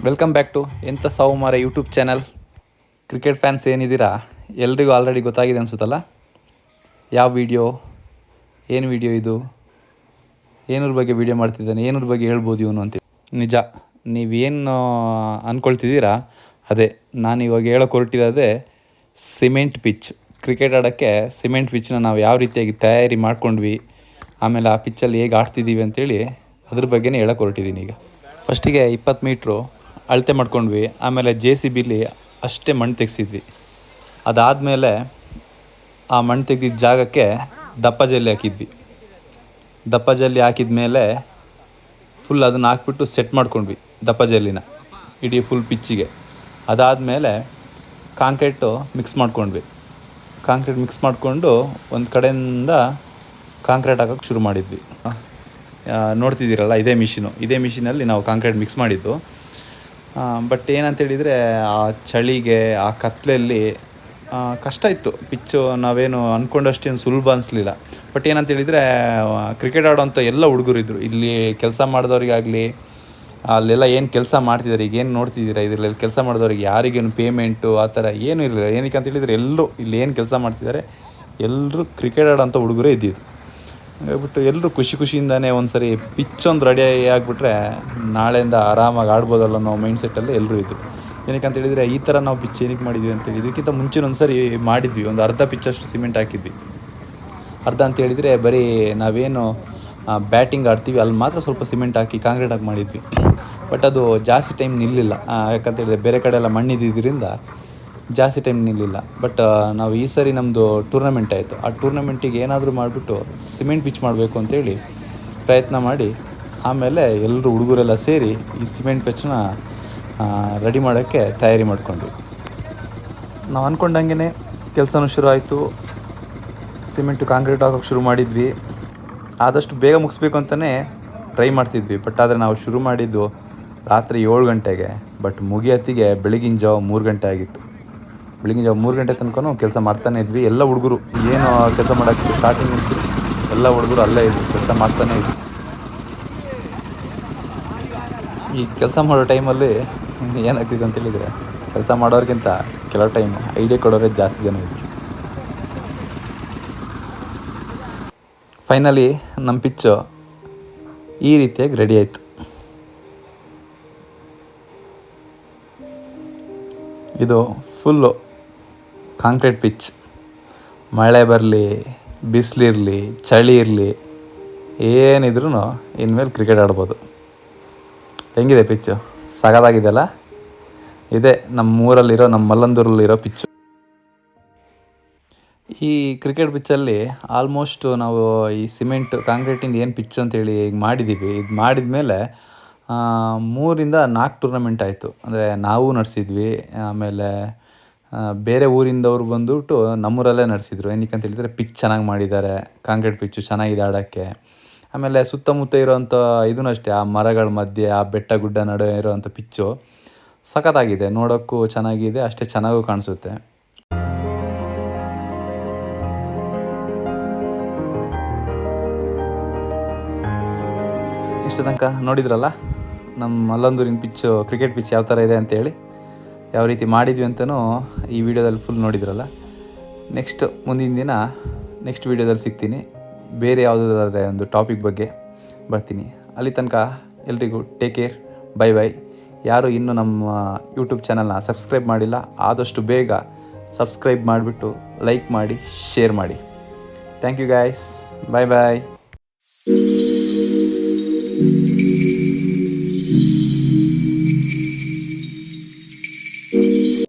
Welcome back to ಎಂಥ ಸಾವು ಮಾರ ಯೂಟ್ಯೂಬ್ ಚಾನಲ್. ಕ್ರಿಕೆಟ್ ಫ್ಯಾನ್ಸ್ ಏನಿದ್ದೀರಾ ಎಲ್ರಿಗೂ ಆಲ್ರೆಡಿ ಗೊತ್ತಾಗಿದೆ ಅನಿಸುತ್ತಲ್ಲ ಯಾವ ವಿಡಿಯೋ, ಏನು ವಿಡಿಯೋ ಇದು, ಏನೂರ ಬಗ್ಗೆ ವಿಡಿಯೋ ಮಾಡ್ತಿದ್ದಾನೆ, ಏನೂರ ಬಗ್ಗೆ ಹೇಳ್ಬೋದು ಇವನು ಅಂತ. ನಿಜ, ನೀವೇನು ಅಂದ್ಕೊಳ್ತಿದ್ದೀರಾ ಅದೇ ನಾನು ಇವಾಗ ಹೇಳೋಕೆ ಹೊರಟಿರೋದೇ ಸಿಮೆಂಟ್ ಪಿಚ್. ಕ್ರಿಕೆಟ್ ಆಡೋಕ್ಕೆ ಸಿಮೆಂಟ್ ಪಿಚ್ಚನ್ನ ನಾವು ಯಾವ ರೀತಿಯಾಗಿ ತಯಾರಿ ಮಾಡ್ಕೊಂಡ್ವಿ, ಆಮೇಲೆ ಆ ಪಿಚ್ಚಲ್ಲಿ ಹೇಗೆ ಆಡ್ತಿದ್ದೀವಿ ಅಂತೇಳಿ ಅದ್ರ ಬಗ್ಗೆನೇ ಹೇಳೋಕೆ ಹೊರಟಿದ್ದೀನಿ. ಈಗ ಫಸ್ಟಿಗೆ 20 ಮೀಟ್ರು ಅಳತೆ ಮಾಡ್ಕೊಂಡ್ವಿ. ಆಮೇಲೆ JCBಲಿ ಅಷ್ಟೇ ಮಣ್ಣು ತೆಗೆಸಿದ್ವಿ. ಅದಾದಮೇಲೆ ಆ ಮಣ್ಣು ತೆಗೆದಿದ್ದ ಜಾಗಕ್ಕೆ ದಪ್ಪ ಜಲ್ಲಿ ಹಾಕಿದ್ವಿ. ದಪ್ಪ ಜಲ್ಲಿ ಹಾಕಿದ ಮೇಲೆ ಫುಲ್ ಅದನ್ನು ಹಾಕ್ಬಿಟ್ಟು ಸೆಟ್ ಮಾಡ್ಕೊಂಡ್ವಿ ದಪ್ಪ ಜಲ್ಲಿನ ಇಡೀ ಫುಲ್ ಪಿಚ್ಚಿಗೆ. ಅದಾದಮೇಲೆ ಕಾಂಕ್ರೀಟು ಮಿಕ್ಸ್ ಮಾಡ್ಕೊಂಡ್ವಿ. ಕಾಂಕ್ರೀಟ್ ಮಿಕ್ಸ್ ಮಾಡಿಕೊಂಡು ಒಂದು ಕಡೆಯಿಂದ ಕಾಂಕ್ರೀಟ್ ಹಾಕೋಕ್ಕೆ ಶುರು ಮಾಡಿದ್ವಿ. ನೋಡ್ತಿದ್ದೀರಲ್ಲ, ಇದೇ ಮಿಷಿನಲ್ಲಿ ನಾವು ಕಾಂಕ್ರೀಟ್ ಮಿಕ್ಸ್ ಮಾಡಿದ್ದು. ಬಟ್ ಏನಂತೇಳಿದರೆ ಆ ಚಳಿಗೆ, ಆ ಕತ್ಲೆಯಲ್ಲಿ ಕಷ್ಟ ಇತ್ತು. ಪಿಚ್ಚು ನಾವೇನು ಅಂದ್ಕೊಂಡಷ್ಟೇನು ಸುಲಭ ಅನಿಸ್ಲಿಲ್ಲ. ಬಟ್ ಏನಂತೇಳಿದರೆ ಕ್ರಿಕೆಟ್ ಆಡೋವಂಥ ಎಲ್ಲ ಹುಡುಗರಿದ್ರು ಇಲ್ಲಿ. ಕೆಲಸ ಮಾಡಿದವ್ರಿಗಾಗಲಿ, ಅಲ್ಲೆಲ್ಲ ಏನು ಕೆಲಸ ಮಾಡ್ತಿದ್ದಾರೆ, ಈಗ ಏನು ನೋಡ್ತಿದ್ದೀರಾ ಇದರಲ್ಲಿ ಕೆಲಸ ಮಾಡಿದವ್ರಿಗೆ ಯಾರಿಗೇನು ಪೇಮೆಂಟು ಆ ಥರ ಏನೂ ಇರಲಿಲ್ಲ. ಏನಕ್ಕೆ ಅಂತೇಳಿದರೆ ಎಲ್ಲರೂ ಇಲ್ಲಿ ಏನು ಕೆಲಸ ಮಾಡ್ತಿದ್ದಾರೆ ಎಲ್ಲರೂ ಕ್ರಿಕೆಟ್ ಆಡೋಂಥ ಹುಡುಗರೇ ಇದ್ದಿದ್ದು. ಹಾಗಾಗ್ಬಿಟ್ಟು ಎಲ್ಲರೂ ಖುಷಿಯಿಂದನೇ ಒಂದು ಸರಿ ಪಿಚ್ಚೊಂದು ರೆಡಿ ಆಗಿಬಿಟ್ರೆ ನಾಳೆಯಿಂದ ಆರಾಮಾಗಿ ಆಡ್ಬೋದಲ್ಲ ಅನ್ನೋ ಮೈಂಡ್ ಸೆಟ್ಟಲ್ಲಿ ಎಲ್ಲರೂ ಇದ್ದರು. ಏನಕ್ಕೆ ಅಂತೇಳಿದರೆ ಈ ಥರ ನಾವು ಪಿಚ್ ಏನಕ್ಕೆ ಮಾಡಿದ್ವಿ ಅಂತೇಳಿ, ಇದಕ್ಕಿಂತ ಮುಂಚೆ ಒಂದು ಸರಿ ಮಾಡಿದ್ವಿ, ಒಂದು ಅರ್ಧ ಪಿಚ್ಚಷ್ಟು ಸಿಮೆಂಟ್ ಹಾಕಿದ್ವಿ. ಅರ್ಧ ಅಂತೇಳಿದರೆ ಬರೀ ನಾವೇನು ಬ್ಯಾಟಿಂಗ್ ಆಡ್ತೀವಿ ಅಲ್ಲಿ ಮಾತ್ರ ಸ್ವಲ್ಪ ಸಿಮೆಂಟ್ ಹಾಕಿ ಕಾಂಕ್ರೀಟ್ ಹಾಕಿ ಮಾಡಿದ್ವಿ. ಬಟ್ ಅದು ಜಾಸ್ತಿ ಟೈಮ್ ನಿಲ್ಲಿಲ್ಲ, ಯಾಕಂತೇಳಿದರೆ ಬೇರೆ ಕಡೆ ಎಲ್ಲ ಮಣ್ಣಿದ್ದರಿಂದ ಜಾಸ್ತಿ ಟೈಮ್ ನಿಲ್ಲಿಲ್ಲ. ಬಟ್ ನಾವು ಈ ಸರಿ ನಮ್ಮದು ಟೂರ್ನಮೆಂಟ್ ಆಯಿತು. ಆ ಟೂರ್ನಮೆಂಟಿಗೆ ಏನಾದರೂ ಮಾಡಿಬಿಟ್ಟು ಸಿಮೆಂಟ್ ಪಿಚ್ ಮಾಡಬೇಕು ಅಂತೇಳಿ ಪ್ರಯತ್ನ ಮಾಡಿ, ಆಮೇಲೆ ಎಲ್ಲರೂ ಹುಡುಗರೆಲ್ಲ ಸೇರಿ ಈ ಸಿಮೆಂಟ್ ಪಿಚ್ಚನ್ನ ರೆಡಿ ಮಾಡೋಕ್ಕೆ ತಯಾರಿ ಮಾಡಿಕೊಂಡ್ವಿ. ನಾವು ಅಂದ್ಕೊಂಡಂಗೆ ಕೆಲಸನೂ ಶುರು ಆಯಿತು. ಸಿಮೆಂಟು ಕಾಂಕ್ರೀಟ್ ಹಾಕೋಕ್ಕೆ ಶುರು ಮಾಡಿದ್ವಿ. ಆದಷ್ಟು ಬೇಗ ಮುಗಿಸ್ಬೇಕು ಅಂತಲೇ ಟ್ರೈ ಮಾಡ್ತಿದ್ವಿ. ಬಟ್ ಆದರೆ ನಾವು ಶುರು ಮಾಡಿದ್ದು ರಾತ್ರಿ 7 ಗಂಟೆಗೆ, ಬಟ್ ಮುಗಿಯತ್ತಿಗೆ ಬೆಳಗಿನ ಜಾವ 3 ಗಂಟೆ ಆಗಿತ್ತು. ಬೆಳಗಿನ ಜಾವ 3 ಗಂಟೆ ತನಕ ಕೆಲಸ ಮಾಡ್ತಾನೆ ಇದ್ವಿ. ಎಲ್ಲ ಹುಡುಗರು ಏನು ಕೆಲಸ ಮಾಡೋಕ್ಕೆ ಸ್ಟಾರ್ಟಿಂಗ್ ಎಲ್ಲ ಹುಡುಗರು ಅಲ್ಲೇ ಇದ್ವಿ, ಕೆಲಸ ಮಾಡ್ತಾನೆ ಇದ್ವಿ. ಈ ಕೆಲಸ ಮಾಡೋ ಟೈಮಲ್ಲಿ ಏನಾಗ್ತಿದೆ ಅಂತೇಳಿದರೆ, ಕೆಲಸ ಮಾಡೋರಿಗಿಂತ ಕೆಲವು ಟೈಮ್ ಐಡಿಯಾ ಕೊಡೋರೇ ಜಾಸ್ತಿ ಜನ ಇದ್ದರು. ಫೈನಲಿ ನಮ್ಮ ಪಿಚ್ಚು ಈ ರೀತಿಯಾಗಿ ರೆಡಿ ಆಯಿತು. ಇದು ಫುಲ್ಲು ಕಾಂಕ್ರೀಟ್ ಪಿಚ್. ಮಳೆ ಬರಲಿ, ಬಿಸಿಲಿರಲಿ, ಚಳಿ ಇರಲಿ, ಏನಿದ್ರೂ ಇನ್ಮೇಲೆ ಕ್ರಿಕೆಟ್ ಆಡ್ಬೋದು. ಹೆಂಗಿದೆ ಪಿಚ್ಚು? ಸಗದಾಗಿದೆಯಲ್ಲ? ಇದೇ ನಮ್ಮ ಮಲ್ಲಂದೂರಲ್ಲಿರೋ ಪಿಚ್ಚು. ಈ ಕ್ರಿಕೆಟ್ ಪಿಚ್ಚಲ್ಲಿ ಆಲ್ಮೋಸ್ಟ್ ನಾವು ಈ ಸಿಮೆಂಟ್ ಕಾಂಕ್ರೀಟಿಂದ ಏನು ಪಿಚ್ ಅಂತೇಳಿ ಈಗ ಮಾಡಿದ್ದೀವಿ, ಇದು ಮಾಡಿದ ಮೇಲೆ 3-4 ಟೂರ್ನಮೆಂಟ್ ಆಯಿತು. ಅಂದರೆ ನಾವು ನಡೆಸಿದ್ವಿ, ಆಮೇಲೆ ಬೇರೆ ಊರಿಂದವ್ರು ಬಂದುಬಿಟ್ಟು ನಮ್ಮೂರಲ್ಲೇ ನಡೆಸಿದ್ರು. ಏನಕ್ಕೆ ಅಂತೇಳಿದರೆ ಪಿಚ್ ಚೆನ್ನಾಗಿ ಮಾಡಿದ್ದಾರೆ, ಕಾಂಕ್ರೀಟ್ ಪಿಚ್ಚು ಚೆನ್ನಾಗಿದೆ ಆಡೋಕ್ಕೆ. ಆಮೇಲೆ ಸುತ್ತಮುತ್ತ ಇರೋವಂಥ ಇದೂ ಅಷ್ಟೇ, ಆ ಮರಗಳ ಮಧ್ಯೆ, ಆ ಬೆಟ್ಟ ಗುಡ್ಡ ನಡುವೆ ಇರೋವಂಥ ಪಿಚ್ಚು ಸಖತ್ತಾಗಿದೆ. ನೋಡೋಕ್ಕೂ ಚೆನ್ನಾಗಿದೆ, ಅಷ್ಟೇ ಚೆನ್ನಾಗೂ ಕಾಣಿಸುತ್ತೆ. ಇಷ್ಟು ತನಕ ನೋಡಿದ್ರಲ್ಲ ನಮ್ಮ ಮಲ್ಲಂದೂರಿನ ಪಿಚ್ಚು, ಕ್ರಿಕೆಟ್ ಪಿಚ್ ಯಾವ ಥರ ಇದೆ ಅಂತೇಳಿ, ಯಾವ ರೀತಿ ಮಾಡಿದ್ವಿ ಅಂತಲೂ ಈ ವಿಡಿಯೋದಲ್ಲಿ ಫುಲ್ ನೋಡಿದ್ರಲ್ಲ. ಮುಂದಿನ ದಿನ ನೆಕ್ಸ್ಟ್ ವಿಡಿಯೋದಲ್ಲಿ ಸಿಗ್ತೀನಿ. ಬೇರೆ ಯಾವುದಾದ್ರೆ ಒಂದು ಟಾಪಿಕ್ ಬಗ್ಗೆ ಬರ್ತೀನಿ. ಅಲ್ಲಿ ತನಕ ಎಲ್ರಿಗೂ ಟೇಕ್ ಕೇರ್, ಬೈ. ಯಾರು ಇನ್ನೂ ನಮ್ಮ ಯೂಟ್ಯೂಬ್ ಚಾನಲ್ನ ಸಬ್ಸ್ಕ್ರೈಬ್ ಮಾಡಿಲ್ಲ, ಆದಷ್ಟು ಬೇಗ ಸಬ್ಸ್ಕ್ರೈಬ್ ಮಾಡಿಬಿಟ್ಟು ಲೈಕ್ ಮಾಡಿ, ಶೇರ್ ಮಾಡಿ. Thank you guys, by.